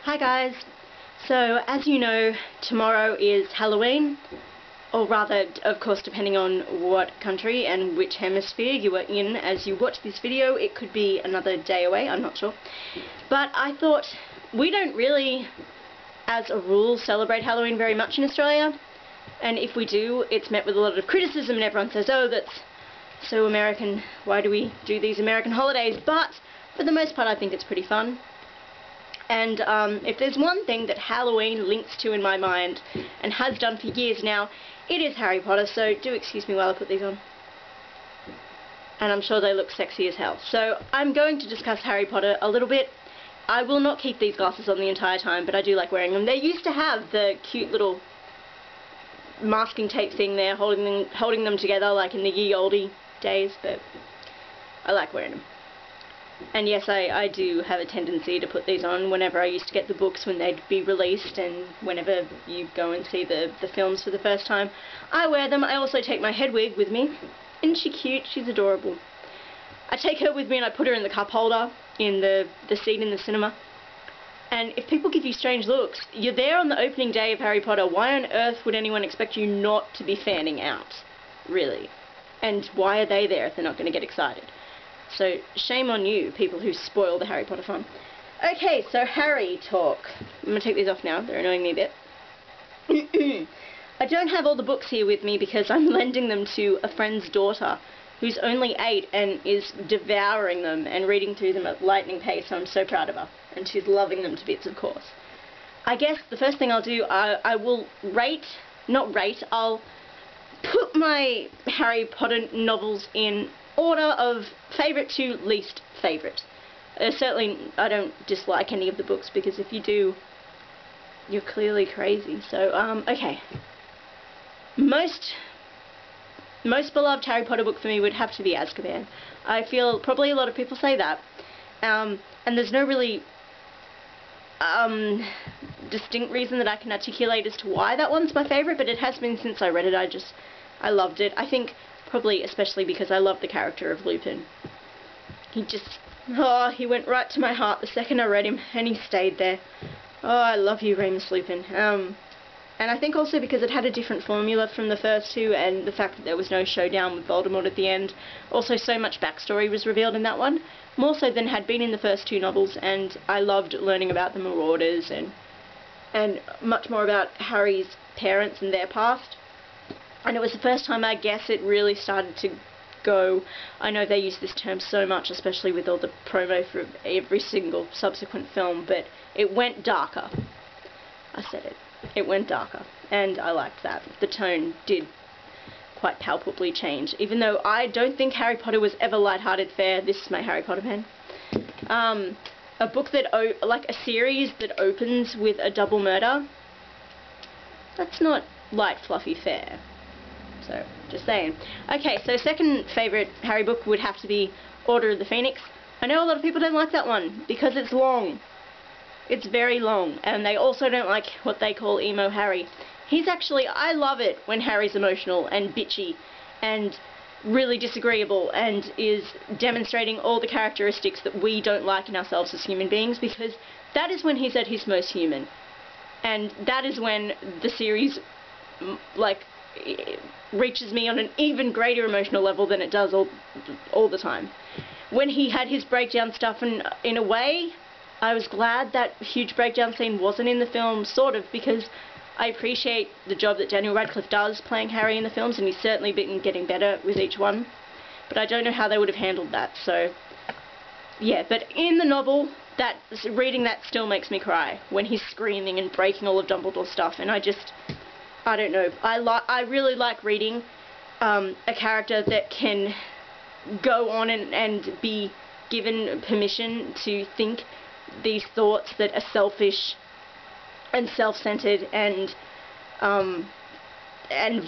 Hi guys, so as you know, tomorrow is Halloween, or rather, of course, depending on what country and which hemisphere you are in as you watch this video, it could be another day away, I'm not sure. But I thought, we don't really, as a rule, celebrate Halloween very much in Australia, and if we do, it's met with a lot of criticism and everyone says, oh, that's so American, why do we do these American holidays? But for the most part I think it's pretty fun. And if there's one thing that Halloween links to in my mind, and has done for years now, it is Harry Potter, so do excuse me while I put these on. And I'm sure they look sexy as hell. So I'm going to discuss Harry Potter a little bit. I will not keep these glasses on the entire time, but I do like wearing them. They used to have the cute little masking tape thing there, holding them together like in the ye olde days, but I like wearing them. And yes, I do have a tendency to put these on whenever I used to get the books when they'd be released, and whenever you go and see the films for the first time, I wear them. I also take my Hedwig with me. Isn't she cute? She's adorable. I take her with me and I put her in the cup holder in the seat in the cinema. And if people give you strange looks, you're there on the opening day of Harry Potter. Why on earth would anyone expect you not to be fanning out? Really? And why are they there if they're not going to get excited? So, shame on you, people who spoil the Harry Potter fun. Okay, so Harry talk. I'm going to take these off now, they're annoying me a bit. I don't have all the books here with me because I'm lending them to a friend's daughter who's only 8 and is devouring them and reading through them at lightning pace, so I'm so proud of her. And she's loving them to bits, of course. I guess the first thing I'll do, I will I'll put my Harry Potter novels in order of favourite to least favourite. Certainly I don't dislike any of the books, because if you do, you're clearly crazy. So, okay. Most beloved Harry Potter book for me would have to be Azkaban. I feel probably a lot of people say that. And there's no really distinct reason that I can articulate as to why that one's my favourite, but it has been since I read it. I loved it. I think probably especially because I love the character of Lupin. He went right to my heart the second I read him, and he stayed there. Oh, I love you, Remus Lupin. And I think also because it had a different formula from the first two, and the fact that there was no showdown with Voldemort at the end. Also, so much backstory was revealed in that one, more so than had been in the first two novels, and I loved learning about the Marauders and much more about Harry's parents and their past. And it was the first time, I guess, it really started to go, I know they use this term so much, especially with all the promo for every single subsequent film, but it went darker. I said it. It went darker, and I liked that. The tone did quite palpably change, even though I don't think Harry Potter was ever lighthearted fare. This is my Harry Potter pen. A book that, like a series that opens with a double murder, that's not light, fluffy fare. So, just saying. Okay, so second favourite Harry book would have to be Order of the Phoenix. I know a lot of people don't like that one, because it's long. It's very long, and they also don't like what they call emo Harry. I love it when Harry's emotional and bitchy and really disagreeable and is demonstrating all the characteristics that we don't like in ourselves as human beings, because that is when he's at his most human. And that is when the series, reaches me on an even greater emotional level than it does all the time. When he had his breakdown stuff, and in a way, I was glad that huge breakdown scene wasn't in the film, sort of, because I appreciate the job that Daniel Radcliffe does playing Harry in the films, and he's certainly been getting better with each one. But I don't know how they would have handled that, so yeah. But in the novel, reading that still makes me cry, when he's screaming and breaking all of Dumbledore's stuff, and I don't know. I really like reading a character that can go on and be given permission to think these thoughts that are selfish and self-centered and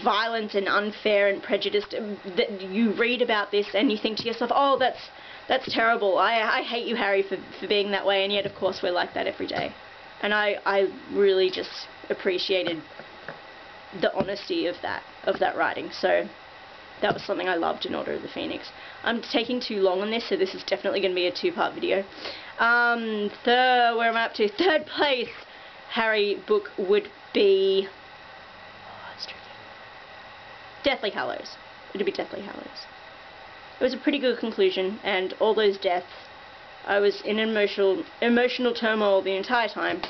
violent and unfair and prejudiced. That you read about this and you think to yourself, oh, that's terrible. I hate you, Harry, for being that way. And yet, of course, we're like that every day. And I really just appreciated the honesty of that writing. So that was something I loved in Order of the Phoenix. I'm taking too long on this, so this is definitely going to be a 2-part video. Where am I up to? Third place Harry book would be... Oh, it's tricky. Deathly Hallows. It would be Deathly Hallows. It was a pretty good conclusion, and all those deaths, I was in emotional turmoil the entire time.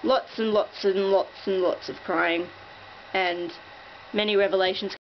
Lots and lots and lots and lots of crying, and many revelations